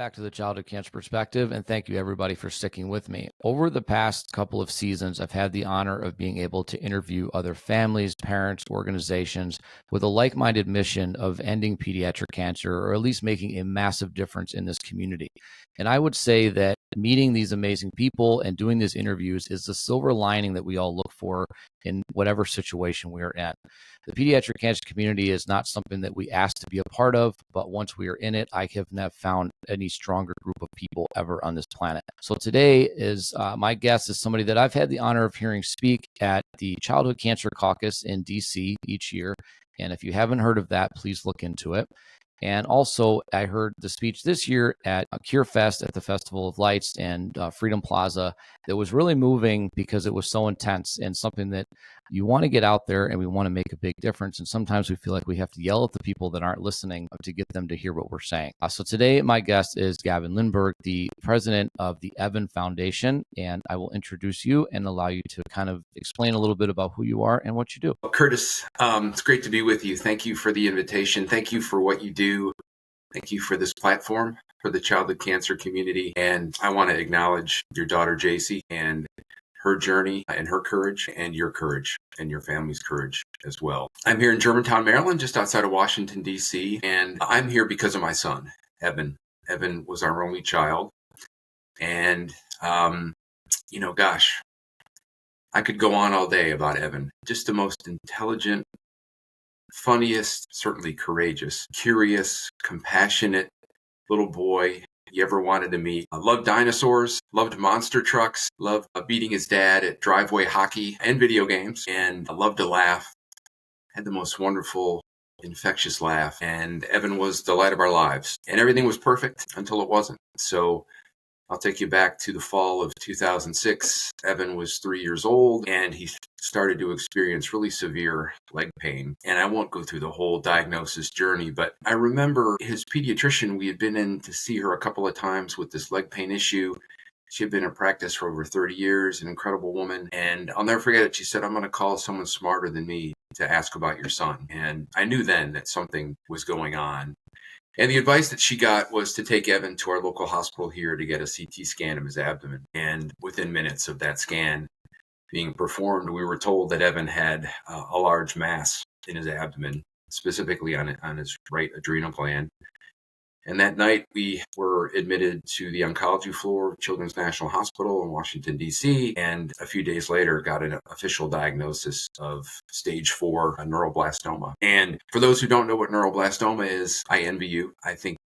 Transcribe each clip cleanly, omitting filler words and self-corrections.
back to the Childhood Cancer Perspective, and thank you everybody for sticking with me. Over the past couple of seasons, I've had the honor of being able to interview other families, parents, organizations with a like-minded mission of ending pediatric cancer, or at least making a massive difference in this community. And I would say that meeting these amazing people and doing these interviews is the silver lining that we all look for in whatever situation we're in. The pediatric cancer community is not something that we ask to be a part of, but once we are in it, I have never found any stronger group of people ever on this planet. So today is my guest is somebody that I've had the honor of hearing speak at the Childhood Cancer Caucus in DC each year. And if you haven't heard of that, please look into it. And also, I heard the speech this year at Cure Fest at the Festival of Lights and Freedom Plaza that was really moving because it was so intense and something that you want to get out there and we want to make a big difference. And sometimes we feel like we have to yell at the people that aren't listening to get them to hear what we're saying. So today, my guest is Gavin Lindberg, the president of the Evan Foundation. And I will introduce you and allow you to kind of explain a little bit about who you are and what you do. Curtis, it's great to be with you. Thank you for the invitation. Thank you for what you do. Thank you for this platform for the childhood cancer community. And I want to acknowledge your daughter, JC, and her journey and her courage and your family's courage as well. I'm here in Germantown, Maryland, just outside of Washington, D.C. And I'm here because of my son, Evan. Evan was our only child. And, I could go on all day about Evan. Just the most intelligent, funniest, certainly courageous, curious, compassionate little boy you ever wanted to meet. Loved dinosaurs, loved monster trucks, loved beating his dad at driveway hockey and video games, and loved to laugh. Had the most wonderful, infectious laugh, and Evan was the light of our lives. And everything was perfect until it wasn't. So I'll take you back to the fall of 2006. Evan was 3 years old, and he started to experience really severe leg pain. And I won't go through the whole diagnosis journey, but I remember his pediatrician, we had been in to see her a couple of times with this leg pain issue. She had been in practice for over 30 years, an incredible woman. And I'll never forget it. She said, "I'm going to call someone smarter than me to ask about your son." And I knew then that something was going on. And the advice that she got was to take Evan to our local hospital here to get a CT scan of his abdomen. And within minutes of that scan being performed, we were told that Evan had a large mass in his abdomen, specifically on his right adrenal gland. And that night, we were admitted to the oncology floor of Children's National Hospital in Washington, D.C., and a few days later got an official diagnosis of stage 4 neuroblastoma. And for those who don't know what neuroblastoma is, I envy you. I think,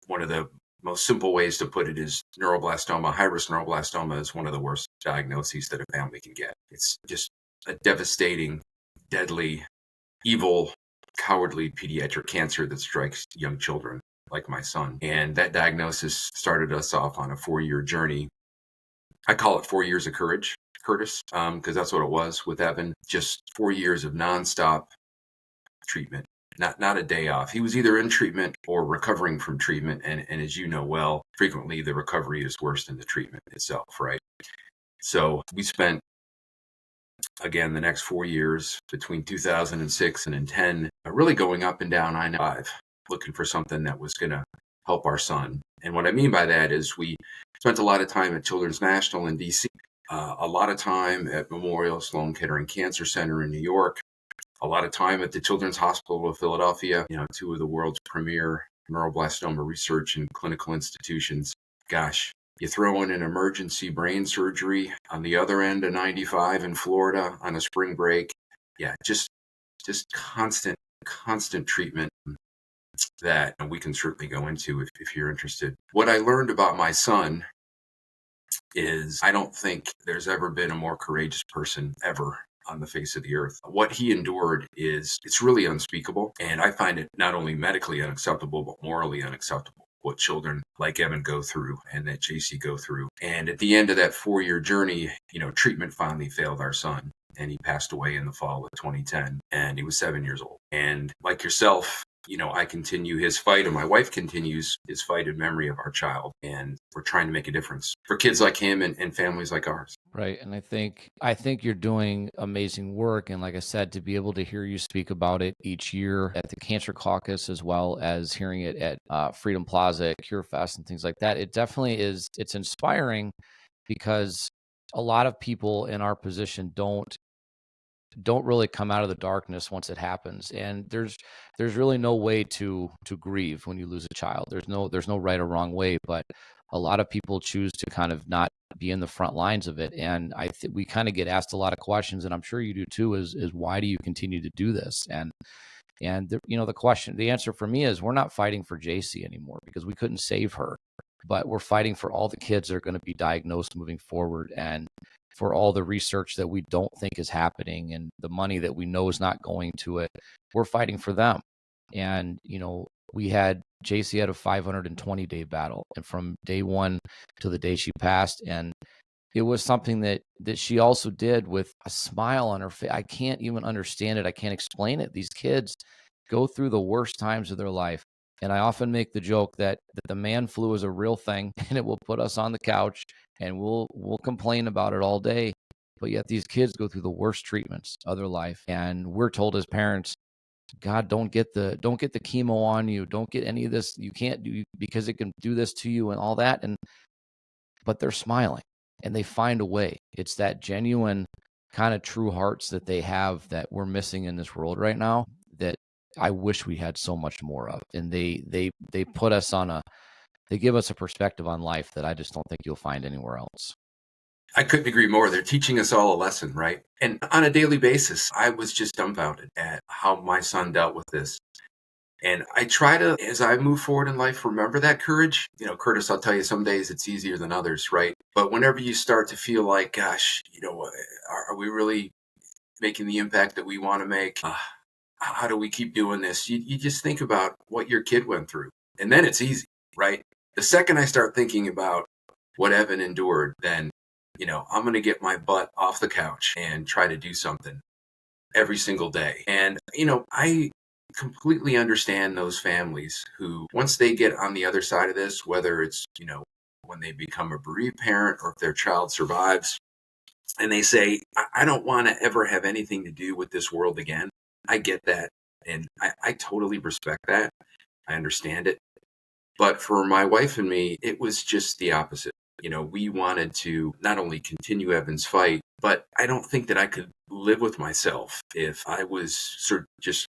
one of the most simple ways to put it is neuroblastoma, high-risk neuroblastoma is one of the worst diagnoses that a family can get. It's just a devastating, deadly, evil, cowardly pediatric cancer that strikes young children like my son. And that diagnosis started us off on a 4-year journey. I call it 4 years of courage, Curtis, because that's what it was with Evan. Just 4 years of nonstop treatment, not a day off. He was either in treatment or recovering from treatment. And as you know well, frequently the recovery is worse than the treatment itself, right? So we spent, again, the next 4 years between 2006 and 2010, really going up and down I-95, looking for something that was going to help our son. And what I mean by that is we spent a lot of time at Children's National in DC, a lot of time at Memorial Sloan Kettering Cancer Center in New York, a lot of time at the Children's Hospital of Philadelphia, two of the world's premier neuroblastoma research and clinical institutions. Gosh, you throw in an emergency brain surgery on the other end of 95 in Florida on a spring break. Yeah, just constant treatment that we can certainly go into if you're interested. What I learned about my son is I don't think there's ever been a more courageous person ever on the face of the earth. What he endured it's really unspeakable. And I find it not only medically unacceptable, but morally unacceptable. What children like Evan go through and that JC go through. And at the end of that 4-year journey, treatment finally failed our son, and he passed away in the fall of 2010, and he was 7 years old. And like yourself, I continue his fight, and my wife continues his fight in memory of our child. And we're trying to make a difference for kids like him and families like ours. Right. And I think you're doing amazing work. And like I said, to be able to hear you speak about it each year at the Cancer Caucus, as well as hearing it at Freedom Plaza, at Cure Fest, and things like that, it definitely is. It's inspiring because a lot of people in our position don't really come out of the darkness once it happens. And there's really no way to grieve when you lose a child. There's no right or wrong way, but a lot of people choose to kind of not be in the front lines of it. And we kind of get asked a lot of questions, and I'm sure you do too, is why do you continue to do this? And the answer for me is we're not fighting for JC anymore because we couldn't save her, but we're fighting for all the kids that are going to be diagnosed moving forward, and for all the research that we don't think is happening and the money that we know is not going to it. We're fighting for them. And, JC had a 520-day battle, and from day one to the day she passed. And it was something that she also did with a smile on her face. I can't even understand it. I can't explain it. These kids go through the worst times of their life. And I often make the joke that the man flu is a real thing, and it will put us on the couch and we'll complain about it all day. But yet these kids go through the worst treatments of their life. And we're told as parents, God, don't get the chemo on you. Don't get any of this. You can't do, because it can do this to you and all that. But they're smiling and they find a way. It's that genuine kind of true hearts that they have that we're missing in this world right now, that I wish we had so much more of. And they put us they give us a perspective on life that I just don't think you'll find anywhere else. I couldn't agree more. They're teaching us all a lesson, right? And on a daily basis, I was just dumbfounded at how my son dealt with this. And I try to, as I move forward in life, remember that courage. Curtis, I'll tell you, some days it's easier than others, right? But whenever you start to feel like, gosh, are we really making the impact that we want to make? How do we keep doing this? You just think about what your kid went through, and then it's easy, right? The second I start thinking about what Evan endured, then, I'm going to get my butt off the couch and try to do something every single day. And, I completely understand those families who, once they get on the other side of this, whether it's, when they become a bereaved parent or if their child survives, and they say, I don't want to ever have anything to do with this world again. I get that. And I totally respect that. I understand it. But for my wife and me, it was just the opposite. We wanted to not only continue Evan's fight, but I don't think that I could live with myself if I was sort of just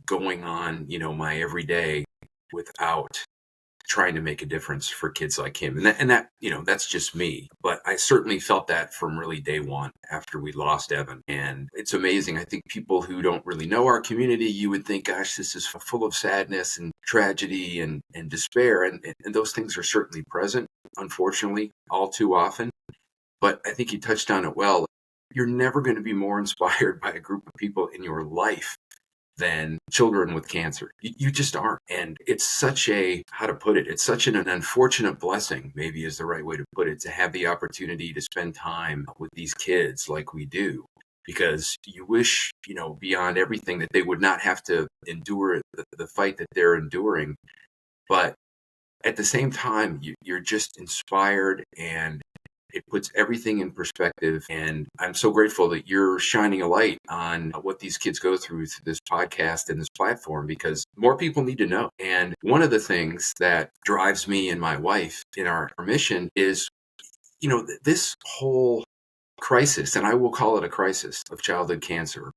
going on, my everyday without trying to make a difference for kids like him. And that, that's just me. But I certainly felt that from really day one after we lost Evan. And it's amazing. I think people who don't really know our community, you would think, gosh, this is full of sadness and tragedy and despair. And those things are certainly present, unfortunately, all too often. But I think you touched on it well. You're never going to be more inspired by a group of people in your life than children with cancer. You just aren't. And it's such how to put it, it's such an unfortunate blessing, maybe is the right way to put it, to have the opportunity to spend time with these kids like we do. Because you wish, beyond everything, that they would not have to endure the fight that they're enduring. But at the same time, you're just inspired, and it puts everything in perspective. And I'm so grateful that you're shining a light on what these kids go through this podcast and this platform, because more people need to know. And one of the things that drives me and my wife in our mission is, this whole crisis, and I will call it a crisis, of childhood cancer,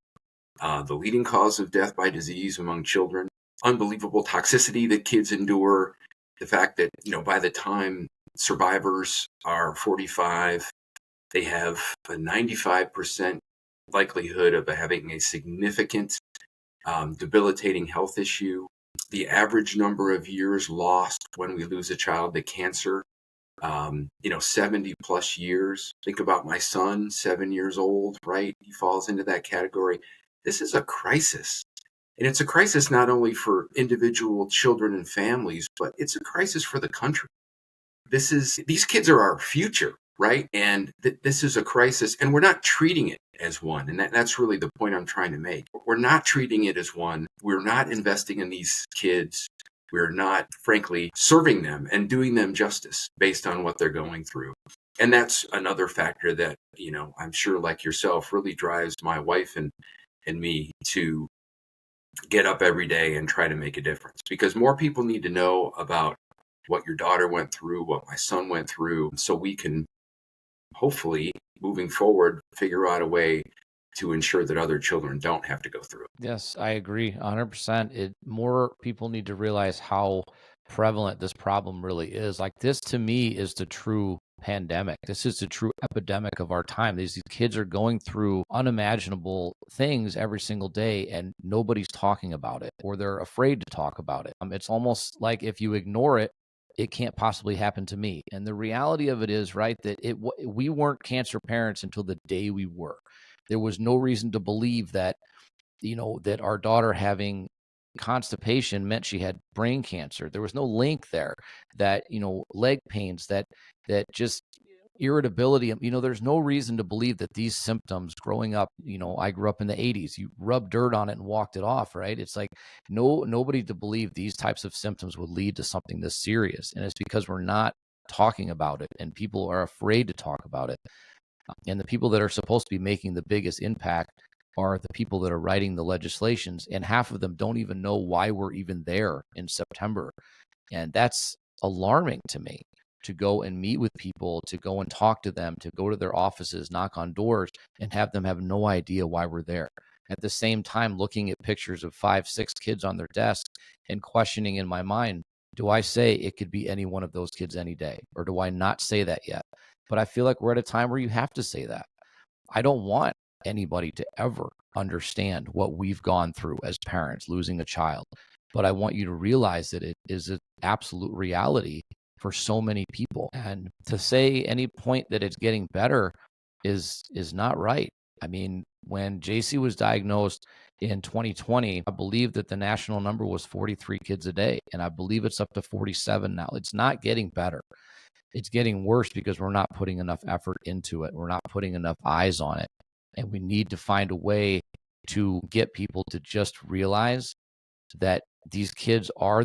the leading cause of death by disease among children, unbelievable toxicity that kids endure, the fact that, by the time survivors are 45, they have a 95% likelihood of having a significant debilitating health issue. The average number of years lost when we lose a child to cancer, 70 plus years. Think about my son, 7 years old, right? He falls into that category. This is a crisis. And it's a crisis not only for individual children and families, but it's a crisis for the country. These kids are our future, right? And this is a crisis, and we're not treating it as one. And that's really the point I'm trying to make. We're not treating it as one. We're not investing in these kids. We're not, frankly, serving them and doing them justice based on what they're going through. And that's another factor that, I'm sure like yourself really drives my wife and me to get up every day and try to make a difference, because more people need to know about what your daughter went through, what my son went through, so we can hopefully, moving forward, figure out a way to ensure that other children don't have to go through it. Yes, I agree 100%. More people need to realize how prevalent this problem really is. Like, this to me is the true pandemic. This is the true epidemic of our time. These kids are going through unimaginable things every single day, and nobody's talking about it, or they're afraid to talk about it. It's almost like if you ignore it, it can't possibly happen to me. And the reality of it is, right, that we weren't cancer parents until the day we were. There was no reason to believe that that our daughter having constipation meant she had brain cancer. There was no link there. That, leg pains, that just irritability, there's no reason to believe that these symptoms growing up, I grew up in the 80s, you rub dirt on it and walked it off, right? It's like nobody to believe these types of symptoms would lead to something this serious. And it's because we're not talking about it, and people are afraid to talk about it. And the people that are supposed to be making the biggest impact are the people that are writing the legislations, and half of them don't even know why we're even there in September. And that's alarming to me, to go and meet with people, to go and talk to them, to go to their offices, knock on doors, and have them have no idea why we're there. At the same time, looking at pictures of 5, 6 kids on their desk and questioning in my mind, do I say it could be any one of those kids any day, or do I not say that yet? But I feel like we're at a time where you have to say that. I don't want anybody to ever understand what we've gone through as parents, losing a child. But I want you to realize that it is an absolute reality for so many people. And to say any point that it's getting better is not right. I mean, when JC was diagnosed in 2020, I believe that the national number was 43 kids a day. And I believe it's up to 47 now. It's not getting better. It's getting worse because we're not putting enough effort into it. We're not putting enough eyes on it. And we need to find a way to get people to just realize that these kids are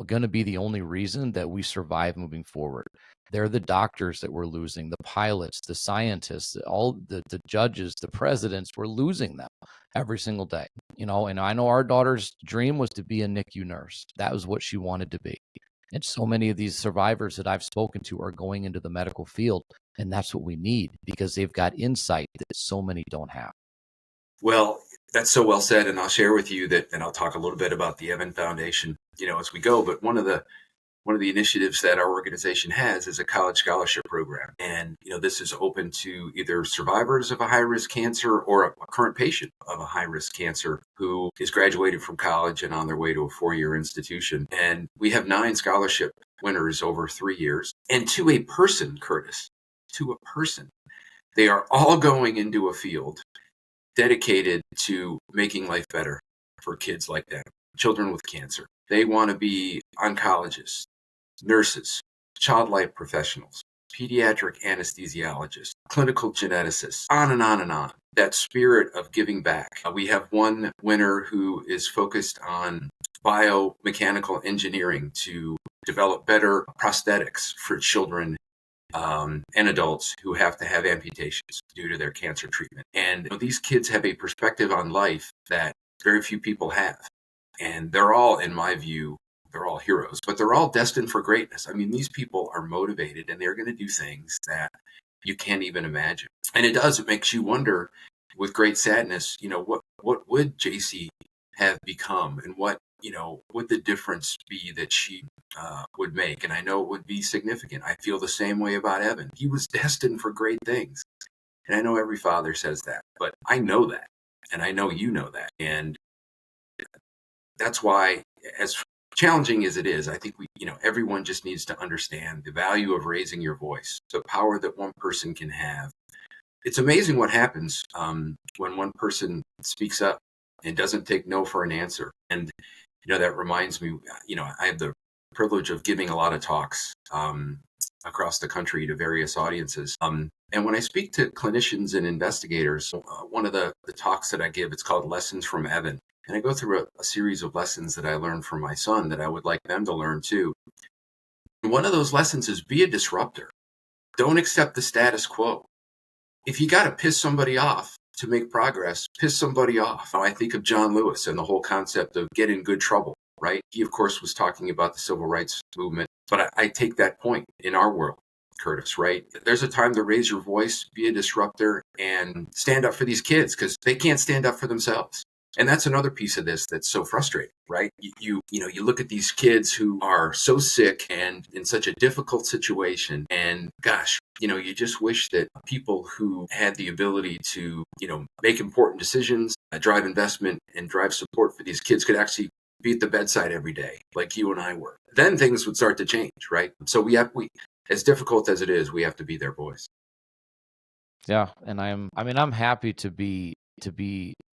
going to be the only reason that we survive moving forward. They're the doctors that we're losing, the pilots, the scientists, all the judges, the presidents. We're losing them every single day. And I know our daughter's dream was to be a NICU nurse. That was what she wanted to be. And so many of these survivors that I've spoken to are going into the medical field, and that's what we need, because they've got insight that so many don't have. Well, that's so well said, and I'll share with you that, and I'll talk a little bit about the Evan Foundation, as we go. But one of the initiatives that our organization has is a college scholarship program, and this is open to either survivors of a high-risk cancer or a current patient of a high-risk cancer who is graduated from college and on their way to a 4-year institution. And we have 9 scholarship winners over 3 years, and to a person, Curtis, to a person, they are all going into a field dedicated to making life better for kids like that, children with cancer. They want to be oncologists, nurses, child life professionals, pediatric anesthesiologists, clinical geneticists, on and on and on. That spirit of giving back. We have one winner who is focused on biomechanical engineering to develop better prosthetics for children and adults who have to have amputations due to their cancer treatment. And these kids have a perspective on life that very few people have. And they're all, in my view, they're all heroes, but they're all destined for greatness. I mean, these people are motivated and they're going to do things that you can't even imagine. And it makes you wonder with great sadness, what would JC have become, and what would the difference be that she would make? And I know it would be significant. I feel the same way about Evan. He was destined for great things. And I know every father says that, but I know that. And I know you know that. And that's why, as challenging as it is, I think everyone just needs to understand the value of raising your voice, the power that one person can have. It's amazing what happens when one person speaks up and doesn't take no for an answer. And that reminds me, I have the privilege of giving a lot of talks across the country to various audiences. And when I speak to clinicians and investigators, one of the talks that I give, it's called Lessons from Evan. And I go through a series of lessons that I learned from my son that I would like them to learn too. And one of those lessons is be a disruptor. Don't accept the status quo. If you got to piss somebody off to make progress, piss somebody off. I think of John Lewis and the whole concept of get in good trouble, right? He, of course, was talking about the civil rights movement, but I take that point in our world, Curtis, right? There's a time to raise your voice, be a disruptor, and stand up for these kids because they can't stand up for themselves. And that's another piece of this that's so frustrating, right? You look at these kids who are so sick and in such a difficult situation, and gosh, you just wish that people who had the ability to, make important decisions, drive investment, and drive support for these kids could actually be at the bedside every day, like you and I were. Then things would start to change, right? So as difficult as it is, we have to be their voice. Yeah, and I'm happy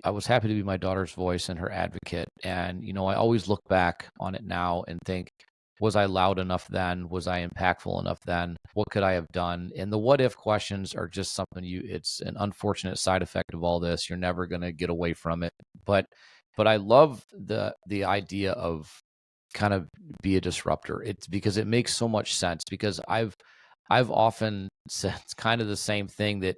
I was happy to be my daughter's voice and her advocate. And, I always look back on it now and think, was I loud enough then? Was I impactful enough then? What could I have done? And the what if questions are just something it's an unfortunate side effect of all this. You're never going to get away from it. But I love the idea of kind of be a disruptor. It's because it makes so much sense, because I've often said it's kind of the same thing, that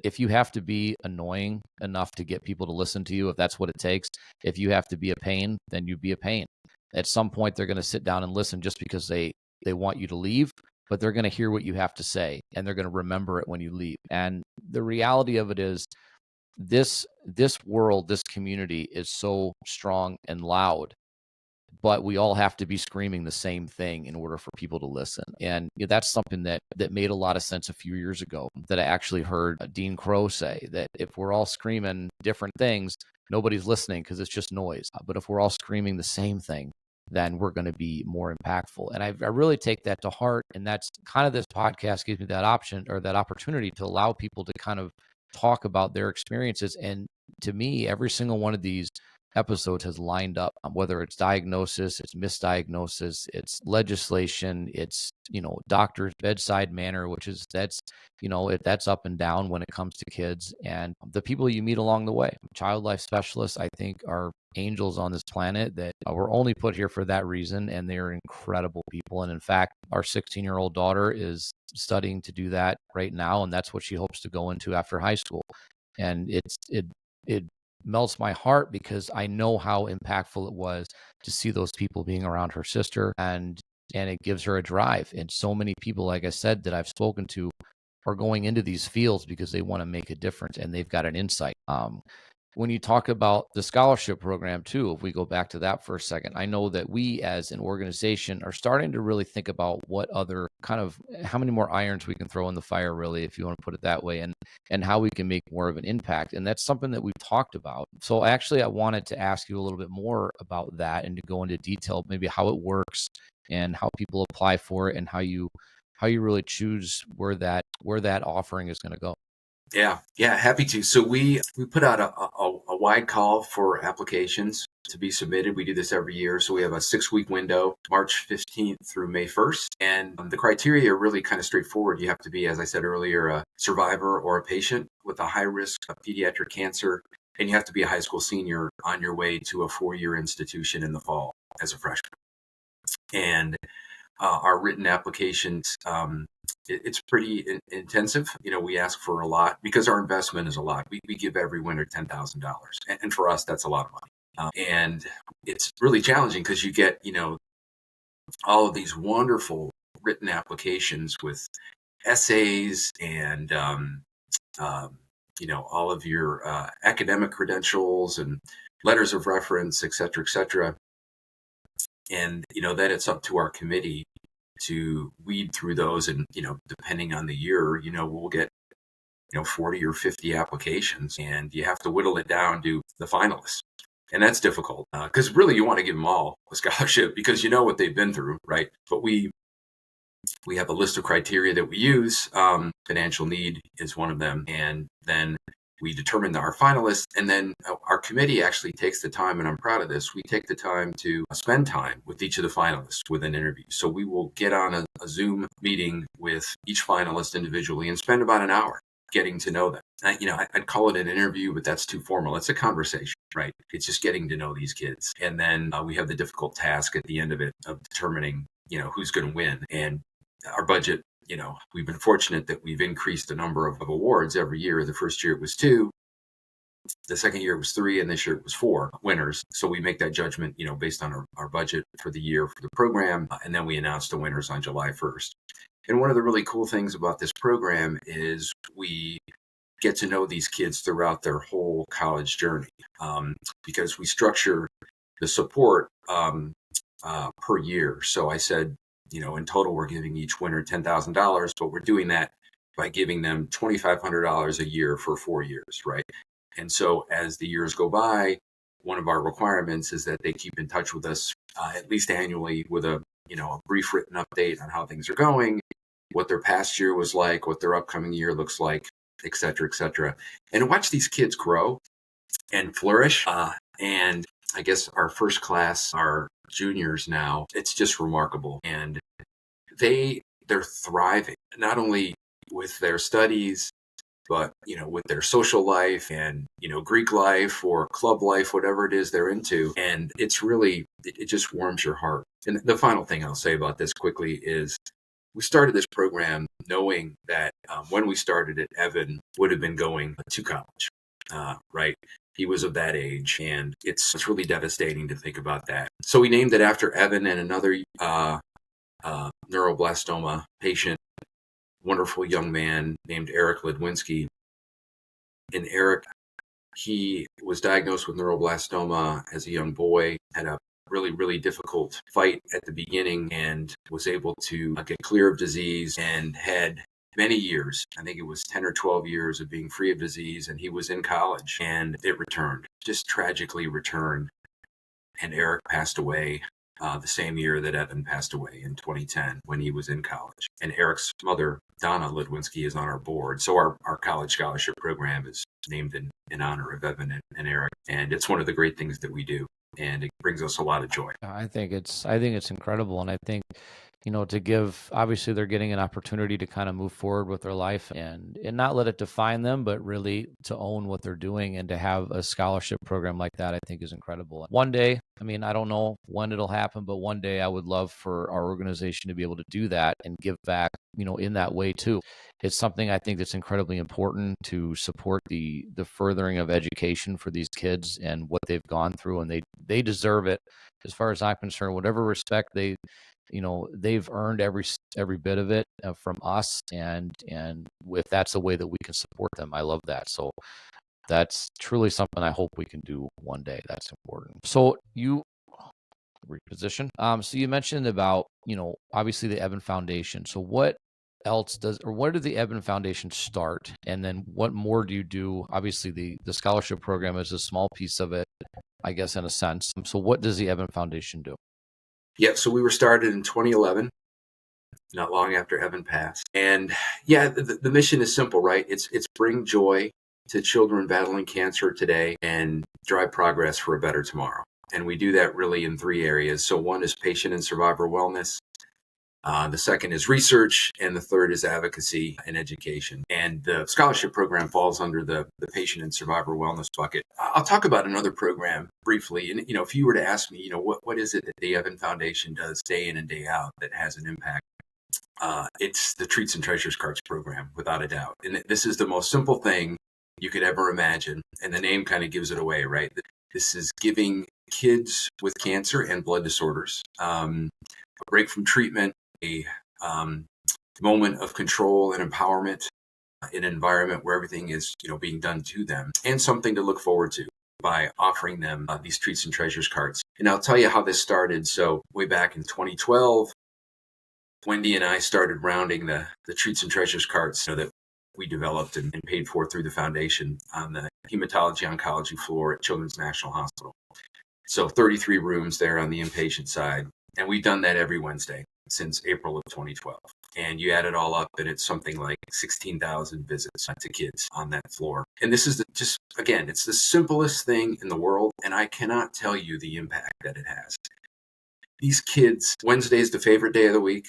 if you have to be annoying enough to get people to listen to you, if that's what it takes, if you have to be a pain, then you be a pain. At some point, they're going to sit down and listen just because they want you to leave, but they're going to hear what you have to say and they're going to remember it when you leave. And the reality of it is, this world, this community is so strong and loud, but we all have to be screaming the same thing in order for people to listen. And that's something that made a lot of sense a few years ago, that I actually heard Dean Crow say, that if we're all screaming different things, nobody's listening because it's just noise. But if we're all screaming the same thing, then we're going to be more impactful. And I really take that to heart. And that's kind of, this podcast gives me that option, or that opportunity, to allow people to kind of talk about their experiences. And to me, every single one of these episodes has lined up, whether it's diagnosis, it's misdiagnosis, it's legislation, it's, doctor's bedside manner, which is, that's up and down when it comes to kids, and the people you meet along the way. Child life specialists, I think, are angels on this planet that were only put here for that reason, and they're incredible people. And in fact, our 16-year-old daughter is studying to do that right now, and that's what she hopes to go into after high school. And it melts my heart, because I know how impactful it was to see those people being around her sister, and it gives her a drive. And so many people, like I said, that I've spoken to, are going into these fields because they want to make a difference and they've got an insight. When you talk about the scholarship program too, if we go back to that for a second, I know that we as an organization are starting to really think about what other kind of, how many more irons we can throw in the fire, really, if you want to put it that way, and how we can make more of an impact. And that's something that we've talked about. So actually, I wanted to ask you a little bit more about that, and to go into detail, maybe how it works and how people apply for it, and how you really choose where that offering is going to go. Yeah, happy to. So we put out a wide call for applications to be submitted. We do this every year. So we have a 6-week window, March 15th through May 1st. And the criteria are really kind of straightforward. You have to be, as I said earlier, a survivor or a patient with a high risk of pediatric cancer. And you have to be a high school senior on your way to a 4-year institution in the fall as a freshman. And our written applications, it's pretty intensive. We ask for a lot because our investment is a lot. We give every winner $10,000. And for us, that's a lot of money. And it's really challenging because you get, all of these wonderful written applications with essays and, all of your academic credentials and letters of reference, et cetera, et cetera. And, then it's up to our committee to weed through those. And, depending on the year, we'll get, 40 or 50 applications, and you have to whittle it down to the finalists. And that's difficult because really you want to give them all a scholarship because you know what they've been through, right? But we have a list of criteria that we use. Financial need is one of them. And then we determine our finalists, and then our committee actually takes the time, and I'm proud of this, we take the time to spend time with each of the finalists with an interview. So we will get on a Zoom meeting with each finalist individually and spend about an hour getting to know them. I'd call it an interview, but that's too formal. It's a conversation. right? It's just getting to know these kids. And then we have the difficult task at the end of it of determining, who's going to win. And our budget, we've been fortunate that we've increased the number of awards every year. The first year it was 2. The second year it was 3, and this year it was 4 winners. So we make that judgment, based on our budget for the year for the program. And then we announce the winners on July 1st. And one of the really cool things about this program is we get to know these kids throughout their whole college journey, because we structure the support per year. So I said, in total, we're giving each winner $10,000, but we're doing that by giving them $2,500 a year for 4 years, right? And so as the years go by, one of our requirements is that they keep in touch with us at least annually with a brief written update on how things are going, what their past year was like, what their upcoming year looks like, et cetera, et cetera. And to watch these kids grow and flourish. And I guess our first class, our juniors now, it's just remarkable. And they're thriving, not only with their studies, but, with their social life and, Greek life or club life, whatever it is they're into. And it's really, it just warms your heart. And the final thing I'll say about this quickly is we started this program knowing that when we started it, Evan would have been going to college, right? He was of that age, and it's really devastating to think about that. So we named it after Evan and another neuroblastoma patient, wonderful young man named Eric Ledwinski. And Eric, he was diagnosed with neuroblastoma as a young boy, had a really, really difficult fight at the beginning, and was able to get clear of disease and had many years, I think it was 10 or 12 years of being free of disease. And he was in college, and it returned, just tragically returned. And Eric passed away the same year that Evan passed away in 2010 when he was in college. And Eric's mother, Donna Ledwinski, is on our board. So our college scholarship program is named in honor of Evan and Eric. And it's one of the great things that we do. And it brings us a lot of joy. I think it's incredible. And I think, to give, obviously they're getting an opportunity to kind of move forward with their life and not let it define them, but really to own what they're doing, and to have a scholarship program like that, I think is incredible. One day, I don't know when it'll happen, but one day I would love for our organization to be able to do that and give back, in that way too. It's something I think that's incredibly important to support the furthering of education for these kids and what they've gone through, and they deserve it. As far as I'm concerned, whatever respect they've earned every bit of it from us, and if that's the way that we can support them, I love that. So that's truly something I hope we can do one day. That's important. So you reposition. So you mentioned about, obviously the Evan Foundation. So what else where did the Evan Foundation start? And then what more do you do? Obviously the scholarship program is a small piece of it, I guess, in a sense. So what does the Evan Foundation do? Yeah, so we were started in 2011, not long after Evan passed. And yeah, the mission is simple, right? It's bring joy to children battling cancer today and drive progress for a better tomorrow. And we do that really in 3 areas. So one is patient and survivor wellness. The second is research, and the third is advocacy and education. And the scholarship program falls under the patient and survivor wellness bucket. I'll talk about another program briefly. And, if you were to ask me, what is it that the Evan Foundation does day in and day out that has an impact? It's the Treats and Treasures Cards program, without a doubt. And this is the most simple thing you could ever imagine. And the name kind of gives it away, right? This is giving kids with cancer and blood disorders a break from treatment, a moment of control and empowerment in an environment where everything is, being done to them, and something to look forward to by offering them these Treats and Treasures cards. And I'll tell you how this started. So way back in 2012, Wendy and I started rounding the Treats and Treasures cards that we developed and paid for through the foundation on the hematology oncology floor at Children's National Hospital. So 33 rooms there on the inpatient side. And we've done that every Wednesday since April of 2012. And you add it all up, and it's something like 16,000 visits to kids on that floor. And this is it's the simplest thing in the world. And I cannot tell you the impact that it has. These kids, Wednesday is the favorite day of the week.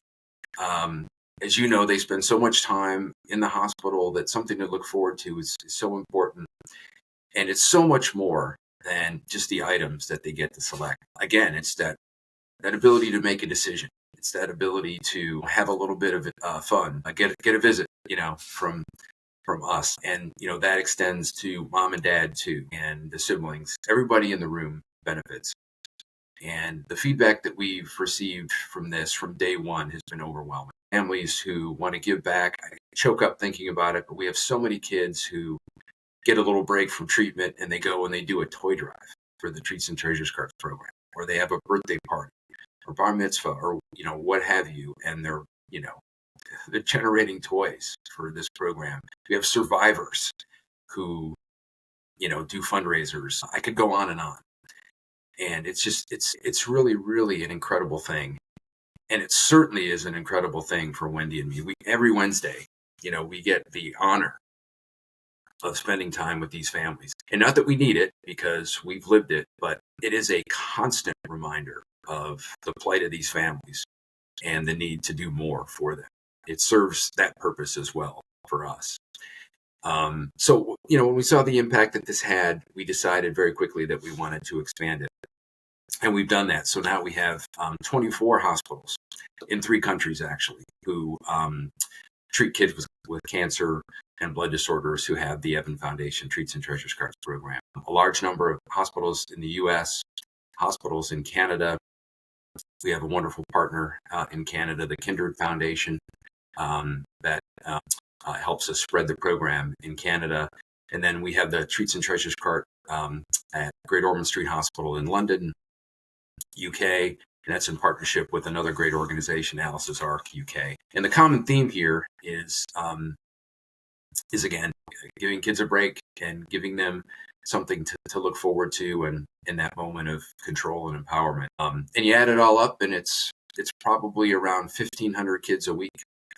As you know, they spend so much time in the hospital that something to look forward to is so important. And it's so much more than just the items that they get to select. Again, it's that ability to make a decision. It's that ability to have a little bit of fun, get a visit, from us, and that extends to mom and dad too, and the siblings. Everybody in the room benefits. And the feedback that we've received from this from day one has been overwhelming. Families who want to give back, I choke up thinking about it, but we have so many kids who get a little break from treatment and they go and they do a toy drive for the Treats and Treasures Cards program, or they have a birthday party or bar mitzvah or what have you, and they're generating toys for this program. We have survivors who do fundraisers. I could go on and on. And it's really, really an incredible thing. And it certainly is an incredible thing for Wendy and me. Every Wednesday, we get the honor of spending time with these families. And not that we need it, because we've lived it, but it is a constant reminder of the plight of these families and the need to do more for them. It serves that purpose as well for us. So, when we saw the impact that this had, we decided very quickly that we wanted to expand it. And we've done that. So now we have 24 hospitals in 3 countries, actually, who treat kids with cancer and blood disorders who have the Evan Foundation Treats and Treasures Cards program. A large number of hospitals in the U.S., hospitals in Canada. We have a wonderful partner in Canada, the Kindred Foundation, that helps us spread the program in Canada. And then we have the Treats and Treasures Cart at Great Ormond Street Hospital in London, UK, and that's in partnership with another great organization, Alice's Ark UK. And the common theme here is again giving kids a break and giving them something to look forward to, and in that moment of control and empowerment. And you add it all up, and it's probably around 1,500 kids a week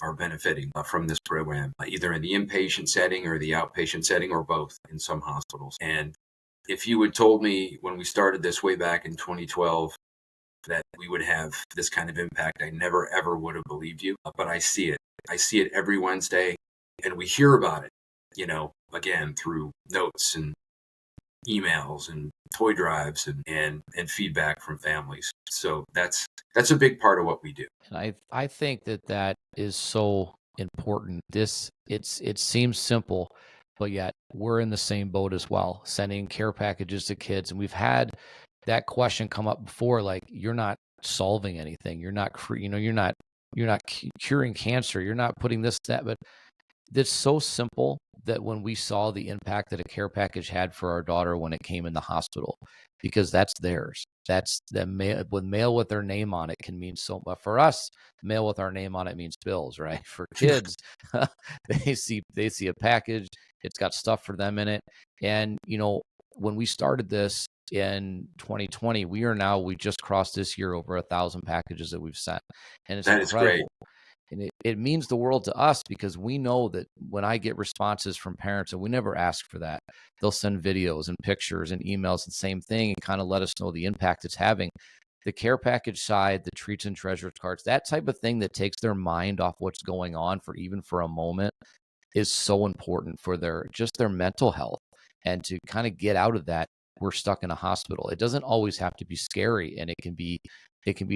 are benefiting from this program, either in the inpatient setting or the outpatient setting, or both in some hospitals. And if you had told me when we started this way back in 2012 that we would have this kind of impact, I never, ever would have believed you. But I see it. I see it every Wednesday, and we hear about it, again, through notes and emails and toy drives and feedback from families. So that's a big part of what we do. And I think that is so important. It seems simple, but yet we're in the same boat as well, sending care packages to kids. And we've had that question come up before, like, you're not solving anything. You're not, you're not curing cancer. You're not putting this, that, but it's so simple that when we saw the impact that a care package had for our daughter when it came in the hospital, because that's theirs. That's the mail with their name on it can mean so much. For us, mail with our name on it means bills, right? For kids, they see a package, it's got stuff for them in it. And when we started this in 2020, we just crossed this year over 1,000 packages that we've sent, and it's That is incredible. great. And it means the world to us, because we know that when I get responses from parents, and we never ask for that, they'll send videos and pictures and emails and same thing, and kind of let us know the impact it's having. The care package side, the Treats and Treasures Cards, that type of thing that takes their mind off what's going on for a moment, is so important for their mental health. And to kind of get out of that, we're stuck in a hospital. It doesn't always have to be scary, and it can be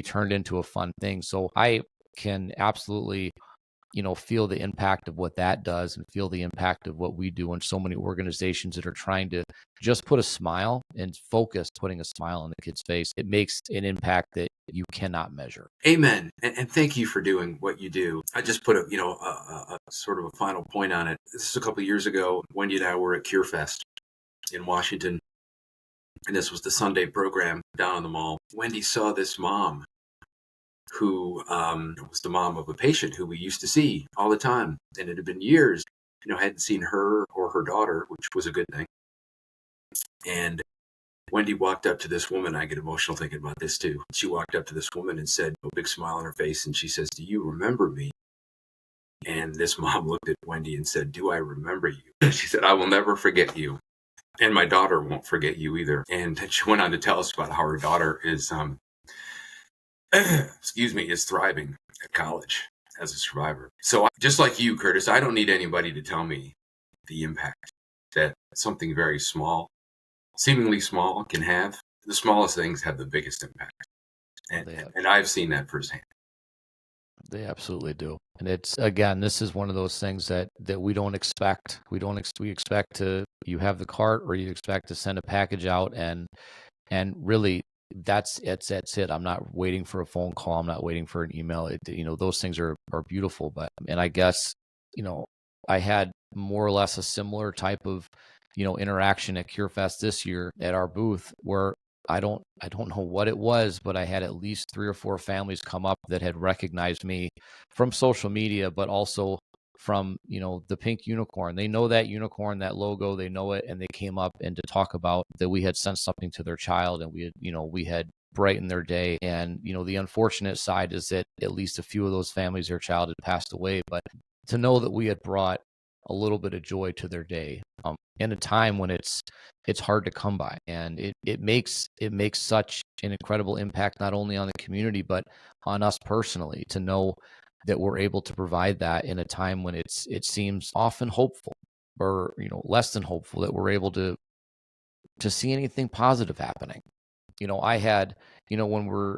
turned into a fun thing. So I can absolutely, feel the impact of what that does, and feel the impact of what we do in so many organizations that are trying to just put a smile and focus, putting a smile on the kid's face. It makes an impact that you cannot measure. Amen. And thank you for doing what you do. I just put a sort of a final point on it. This is a couple of years ago. Wendy and I were at CureFest in Washington, and this was the Sunday program down on the mall. Wendy saw this mom who was the mom of a patient who we used to see all the time. And it had been years, hadn't seen her or her daughter, which was a good thing. And Wendy walked up to this woman. I get emotional thinking about this too. She walked up to this woman and said, a big smile on her face, and she says, "Do you remember me?" And this mom looked at Wendy and said, "Do I remember you?" She said, "I will never forget you. And my daughter won't forget you either." And she went on to tell us about how her daughter is is thriving at college as a survivor. So just like you, Curtis, I don't need anybody to tell me the impact that something very small seemingly small, can have, the smallest things have the biggest impact. And I've seen that firsthand. They absolutely do. And it's, again, this is one of those things that we don't expect. We expect to, you have the cart, or you expect to send a package out, and really that's it. I'm not waiting for a phone call. I'm not waiting for an email. Those things are beautiful, but, and I guess, I had more or less a similar type of, interaction at CureFest this year at our booth, where I don't know what it was, but I had at least 3 or 4 families come up that had recognized me from social media, but also from, the pink unicorn. They know that unicorn, that logo, they know it, and they came up and to talk about that we had sent something to their child, and we had brightened their day. And, the unfortunate side is that at least a few of those families, their child had passed away, but to know that we had brought a little bit of joy to their day, in a time when it's hard to come by, and it makes such an incredible impact, not only on the community, but on us personally, to know that we're able to provide that in a time when it seems often hopeful, or, less than hopeful, that we're able to see anything positive happening. I had, when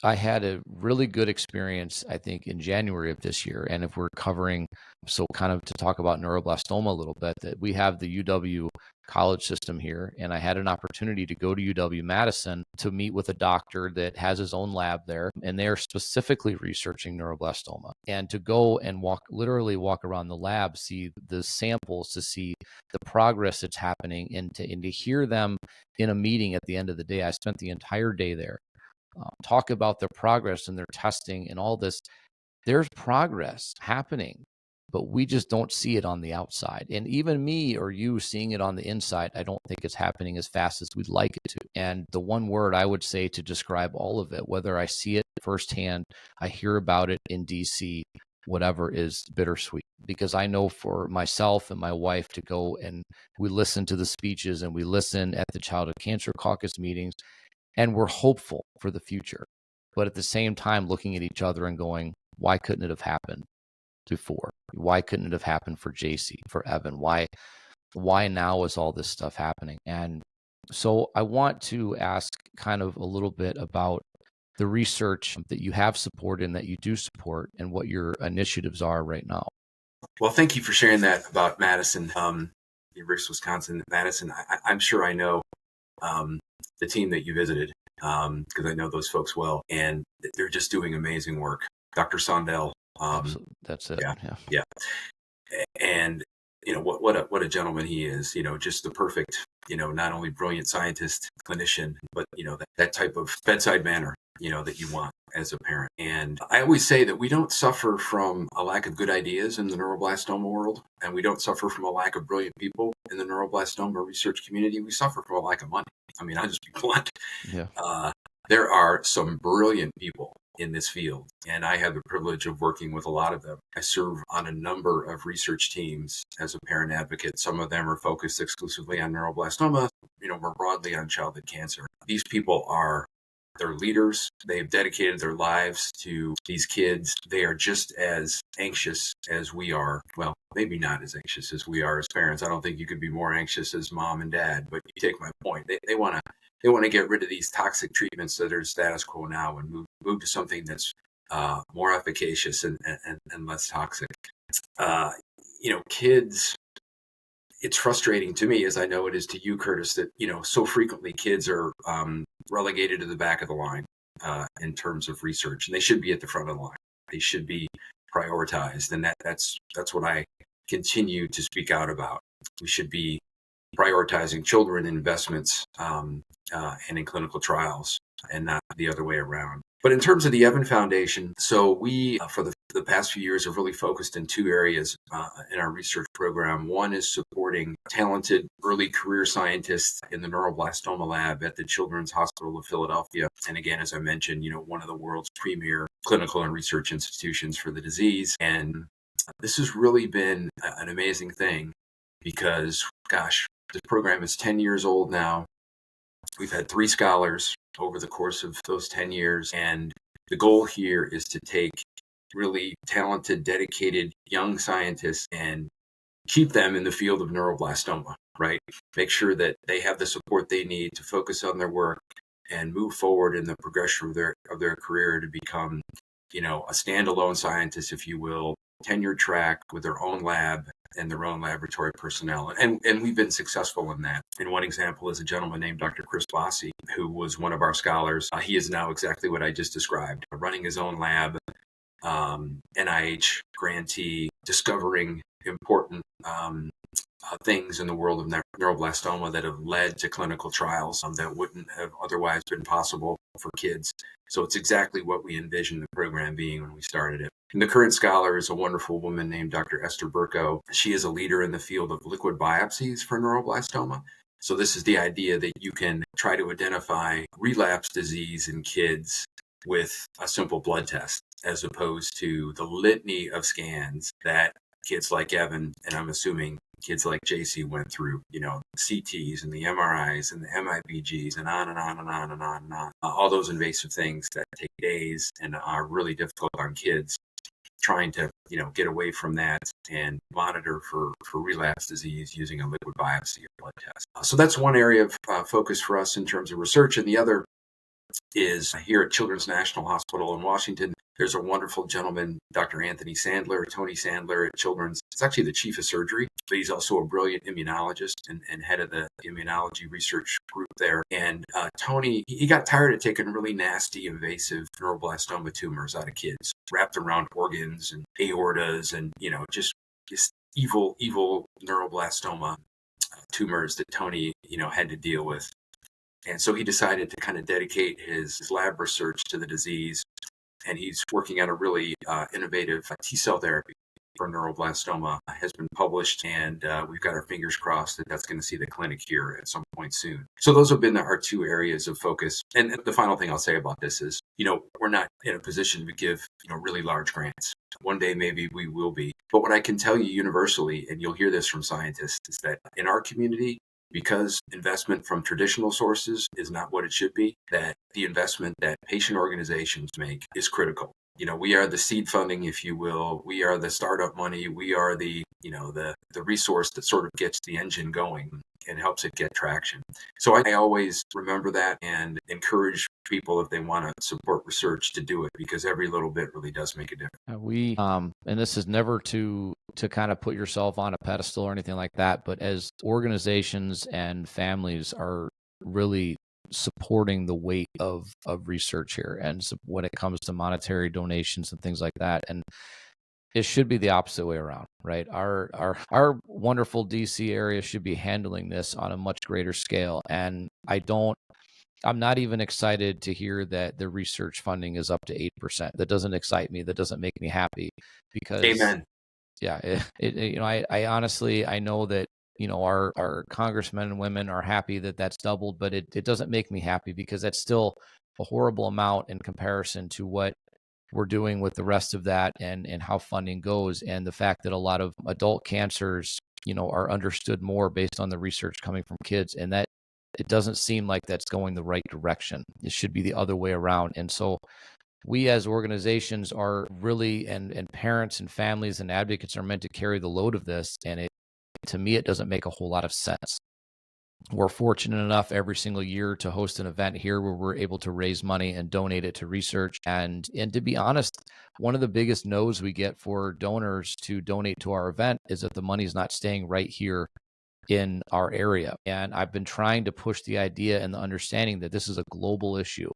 I had a really good experience, I think, in January of this year. And if we're covering, so kind of to talk about neuroblastoma a little bit, that we have the UW college system here. And I had an opportunity to go to UW-Madison to meet with a doctor that has his own lab there. And they're specifically researching neuroblastoma. And to go and literally walk around the lab, see the samples, to see the progress that's happening, and to hear them in a meeting at the end of the day. I spent the entire day there. Talk about their progress and their testing and all this. There's progress happening, but we just don't see it on the outside. And even me or you seeing it on the inside, I don't think it's happening as fast as we'd like it to. And the one word I would say to describe all of it, whether I see it firsthand, I hear about it in DC, whatever, is bittersweet. Because I know for myself and my wife to go, and we listen to the speeches, and we listen at the Childhood Cancer Caucus meetings, and we're hopeful for the future, but at the same time looking at each other and going, why couldn't it have happened before? Why couldn't it have happened for JC, for Evan? Why now is all this stuff happening? And so I want to ask kind of a little bit about the research that you have supported and that you do support, and what your initiatives are right now. Well, thank you for sharing that about Madison, University of Wisconsin, Madison. I'm sure I know the team that you visited, because I know those folks well, and they're just doing amazing work. Dr. Sondel. That's it. Yeah. And what a gentleman he is. Just the perfect, not only brilliant scientist, clinician, but that type of bedside manner, that you want as a parent. And I always say that we don't suffer from a lack of good ideas in the neuroblastoma world, and we don't suffer from a lack of brilliant people in the neuroblastoma research community. We suffer from a lack of money. I mean, I'll just be blunt. Yeah. There are some brilliant people in this field, and I have the privilege of working with a lot of them. I serve on a number of research teams as a parent advocate. Some of them are focused exclusively on neuroblastoma, more broadly on childhood cancer. These people they're leaders. They've dedicated their lives to these kids. They are just as anxious as we are. Well, maybe not as anxious as we are as parents. I don't think you could be more anxious as mom and dad, but you take my point. They want to get rid of these toxic treatments that are status quo now, and move to something that's more efficacious and less toxic. Kids, it's frustrating to me, as I know it is to you, Curtis, that so frequently kids are relegated to the back of the line in terms of research, and they should be at the front of the line. They should be prioritized, and that's what I continue to speak out about. We should be prioritizing children in investments and in clinical trials, and not the other way around. But in terms of the Evan Foundation, so we, for the past few years, have really focused in 2 areas in our research program. One is supporting talented early career scientists in the neuroblastoma lab at the Children's Hospital of Philadelphia. And again, as I mentioned, one of the world's premier clinical and research institutions for the disease. And this has really been an amazing thing because, gosh, this program is 10 years old now. We've had 3 scholars over the course of those 10 years. And the goal here is to take really talented, dedicated young scientists and keep them in the field of neuroblastoma, right? make sure that they have the support they need to focus on their work and move forward in the progression of their career to become, a standalone scientist, if you will, tenure track with their own lab and their own laboratory personnel. And we've been successful in that. And one example is a gentleman named Dr. Chris Bossi, who was one of our scholars. He is now exactly what I just described, running his own lab, NIH grantee, discovering important things in the world of neuroblastoma that have led to clinical trials that wouldn't have otherwise been possible for kids. So it's exactly what we envisioned the program being when we started it. And the current scholar is a wonderful woman named Dr. Esther Burko. She is a leader in the field of liquid biopsies for neuroblastoma. So this is the idea that you can try to identify relapse disease in kids with a simple blood test, as opposed to the litany of scans that kids like Evan, and I'm assuming kids like JC, went through, CTs and the MRIs and the MIBGs and on and on and on and on and on. All those invasive things that take days and are really difficult on kids, trying to, get away from that and monitor for relapse disease using a liquid biopsy or blood test. So that's one area of focus for us in terms of research. And the other is here at Children's National Hospital in Washington. There's a wonderful gentleman, Dr. Tony Sandler at Children's. He's actually the chief of surgery, but he's also a brilliant immunologist and head of the immunology research group there. And Tony, he got tired of taking really nasty, invasive neuroblastoma tumors out of kids, wrapped around organs and aortas and, just evil neuroblastoma tumors that Tony, had to deal with. And so he decided to kind of dedicate his lab research to the disease. And he's working on a really innovative T-cell therapy for neuroblastoma. Has been published, and we've got our fingers crossed that that's going to see the clinic here at some point soon. So those have been our two areas of focus. And the final thing I'll say about this is, we're not in a position to give, really large grants. One day maybe we will be. But what I can tell you universally, and you'll hear this from scientists, is that in our community, because investment from traditional sources is not what it should be, that the investment that patient organizations make is critical. We are the seed funding, if you will. We are the startup money. We are the resource that sort of gets the engine going and helps it get traction. So I always remember that and encourage people, if they want to support research, to do it, because every little bit really does make a difference. And this is never to kind of put yourself on a pedestal or anything like that, but as organizations and families are really supporting the weight of research here, and so when it comes to monetary donations and things like that, and it should be the opposite way around, right? Our wonderful DC area should be handling this on a much greater scale, and I'm not even excited to hear that the research funding is up to 8%. That doesn't excite me. That doesn't make me happy, because Amen. Yeah, I honestly, I know that, our congressmen and women are happy that that's doubled, but it doesn't make me happy, because that's still a horrible amount in comparison to what we're doing with the rest of that and how funding goes. And the fact that a lot of adult cancers, are understood more based on the research coming from kids, and that it doesn't seem like that's going the right direction. It should be the other way around. And so we as organizations are really, and parents and families and advocates are meant to carry the load of this. And to me, it doesn't make a whole lot of sense. We're fortunate enough every single year to host an event here where we're able to raise money and donate it to research. And to be honest, one of the biggest no's we get for donors to donate to our event is that the money's not staying right here in our area. And I've been trying to push the idea and the understanding that this is a global issue.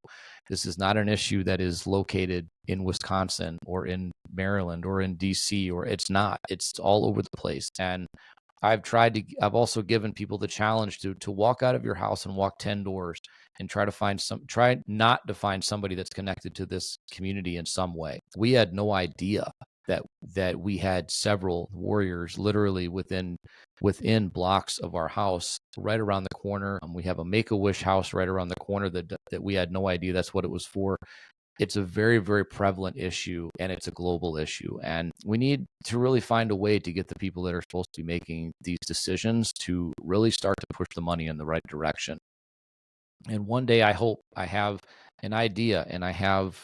This is not an issue that is located in Wisconsin or in Maryland or in DC, or it's not. It's all over the place. And I've also given people the challenge to walk out of your house and walk 10 doors and try not to find somebody that's connected to this community in some way. We had no idea that we had several warriors literally within blocks of our house, right around the corner. We have a Make-A-Wish house right around the corner that we had no idea that's what it was for. It's a very, very prevalent issue, and it's a global issue. And we need to really find a way to get the people that are supposed to be making these decisions to really start to push the money in the right direction. And one day I hope I have an idea, and I have,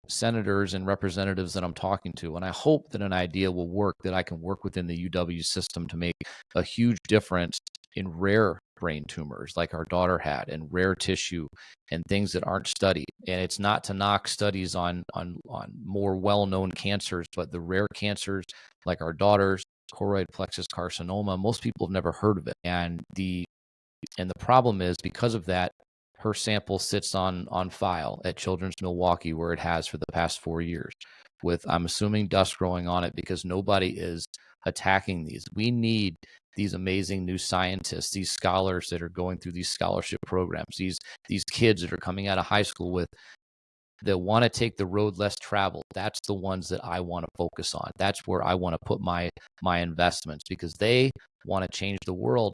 senators and representatives that I'm talking to, and I hope that an idea will work, that I can work within the UW system to make a huge difference in rare brain tumors like our daughter had, and rare tissue and things that aren't studied. And it's not to knock studies on more well-known cancers, but the rare cancers like our daughter's choroid plexus carcinoma, most people have never heard of it. And the problem is, because of that, her sample sits on file at Children's Milwaukee, where it has for the past 4 years, with, I'm assuming, dust growing on it, because nobody is attacking these. We need these amazing new scientists, these scholars that are going through these scholarship programs, these kids that are coming out of high school with, that want to take the road less traveled. That's the ones that I want to focus on. That's where I want to put my investments, because they want to change the world.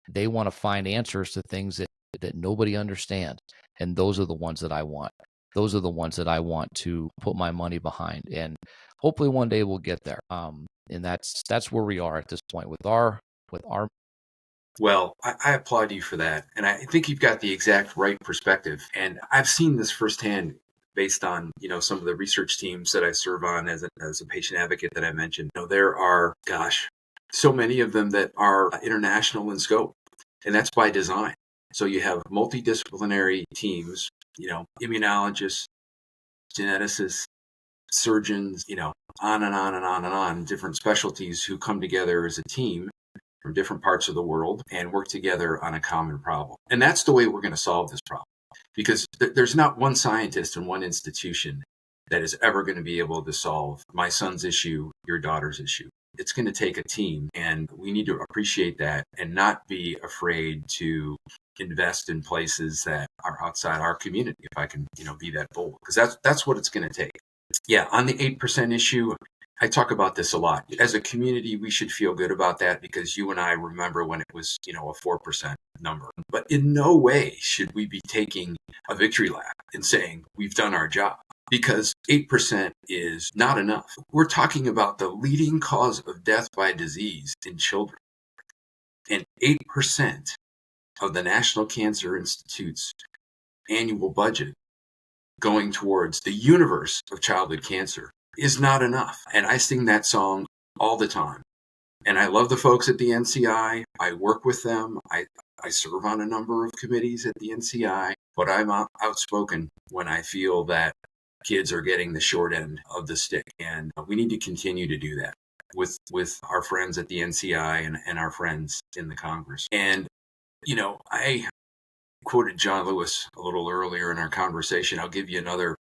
They want to find answers to things that nobody understands. And those are the ones that I want. Those are the ones that I want to put my money behind. And hopefully one day we'll get there. And that's where we are at this point with our. Well, I applaud you for that. And I think you've got the exact right perspective. And I've seen this firsthand based on, some of the research teams that I serve on as a patient advocate that I mentioned. There are, so many of them that are international in scope, and that's by design. So you have multidisciplinary teams, immunologists, geneticists, surgeons, on and on and on and on, different specialties who come together as a team from different parts of the world and work together on a common problem. And that's the way we're going to solve this problem, because there's not one scientist in one institution that is ever going to be able to solve my son's issue, your daughter's issue. It's going to take a team, and we need to appreciate that and not be afraid to invest in places that are outside our community, if I can, be that bold, because that's what it's going to take. Yeah, on the 8% issue, I talk about this a lot. As a community, we should feel good about that, because you and I remember when it was, a 4% number. But in no way should we be taking a victory lap and saying we've done our job, because 8% is not enough. We're talking about the leading cause of death by disease in children. And 8% of the National Cancer Institute's annual budget going towards the universe of childhood cancer is not enough. And I sing that song all the time. And I love the folks at the NCI. I work with them. I serve on a number of committees at the NCI, but I'm outspoken when I feel that kids are getting the short end of the stick. And we need to continue to do that with our friends at the NCI and our friends in the Congress. And, I quoted John Lewis a little earlier in our conversation. I'll give you another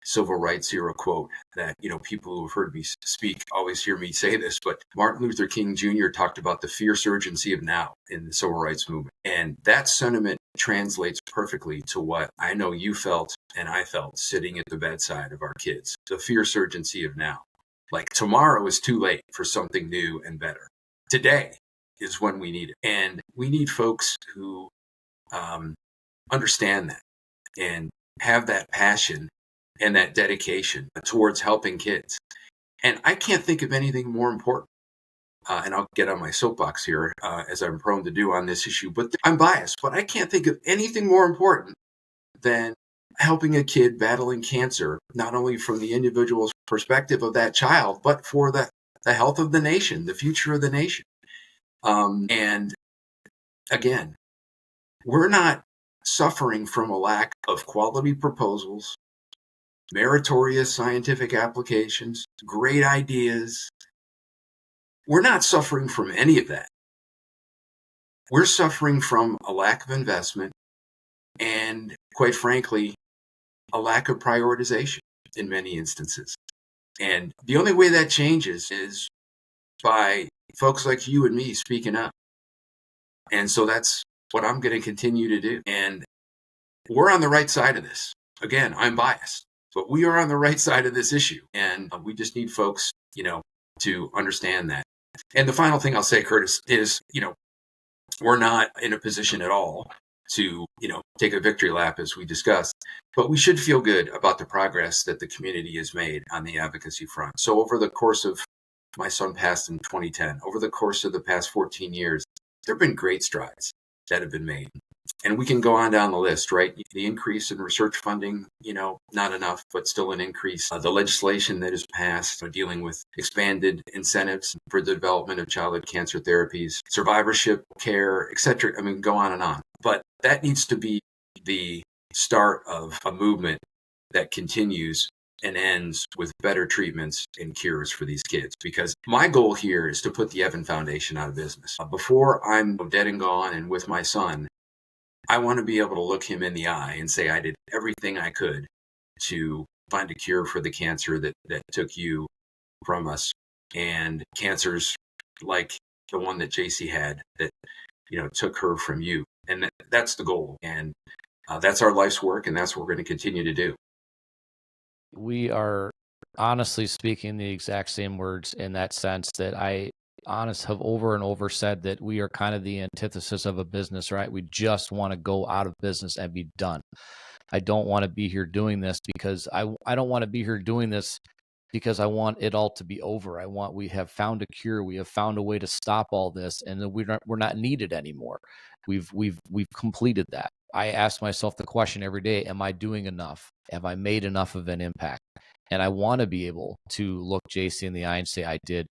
civil rights hero quote that, people who have heard me speak always hear me say this, but Martin Luther King Jr. talked about the fierce urgency of now in the civil rights movement. And that sentiment translates perfectly to what I know you felt and I felt sitting at the bedside of our kids, the fierce urgency of now. Like, tomorrow is too late for something new and better. Today is when we need it. And we need folks who understand that and have that passion and that dedication towards helping kids. And I can't think of anything more important. And I'll get on my soapbox here, as I'm prone to do on this issue, but I'm biased, but I can't think of anything more important than helping a kid battling cancer, not only from the individual's perspective of that child, but for the health of the nation, the future of the nation. And again, we're not suffering from a lack of quality proposals, meritorious scientific applications, great ideas. We're not suffering from any of that. We're suffering from a lack of investment and, quite frankly, a lack of prioritization in many instances. And the only way that changes is by folks like you and me speaking up. And so that's what I'm going to continue to do. And we're on the right side of this. Again, I'm biased, but we are on the right side of this issue. And we just need folks, to understand that. And the final thing I'll say, Curtis, is, we're not in a position at all to, take a victory lap, as we discussed, but we should feel good about the progress that the community has made on the advocacy front. So over the course of, my son passed in 2010, over the course of the past 14 years, there have been great strides that have been made. And we can go on down the list, right? The increase in research funding, not enough, but still an increase. The legislation that is passed dealing with expanded incentives for the development of childhood cancer therapies, survivorship care, etc. I mean, go on and on. But that needs to be the start of a movement that continues and ends with better treatments and cures for these kids. Because my goal here is to put the Evan Foundation out of business. Before I'm dead and gone and with my son, I want to be able to look him in the eye and say I did everything I could to find a cure for the cancer that took you from us, and cancers like the one that JC had that took her from you. And that's the goal. And that's our life's work, and that's what we're going to continue to do. We are honestly speaking the exact same words in that sense that I have over and over said that we are kind of the antithesis of a business, right? We just want to go out of business and be done. I don't want to be here doing this because I don't want to be here doing this because I want it all to be over. We have found a cure. We have found a way to stop all this, and then we're not needed anymore. We've completed that. I ask myself the question every day, am I doing enough? Have I made enough of an impact? And I want to be able to look JC in the eye and say, I did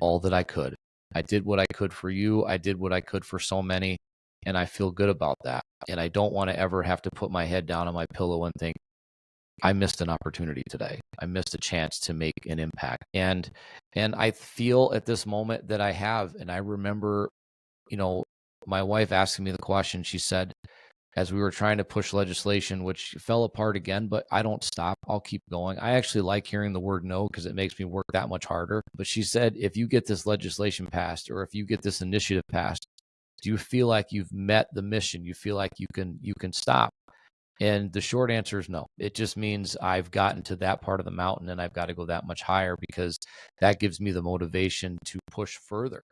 all that I could. I did what I could for you. I did what I could for so many, and I feel good about that. And I don't want to ever have to put my head down on my pillow and think, I missed an opportunity today. I missed a chance to make an impact. And I feel at this moment that I have. And I remember, my wife asking me the question. She said, as we were trying to push legislation, which fell apart again, but I don't stop. I'll keep going. I actually like hearing the word no because it makes me work that much harder. But she said, if you get this legislation passed or if you get this initiative passed, do you feel like you've met the mission? You feel like you can stop? And the short answer is no. It just means I've gotten to that part of the mountain and I've got to go that much higher because that gives me the motivation to push further.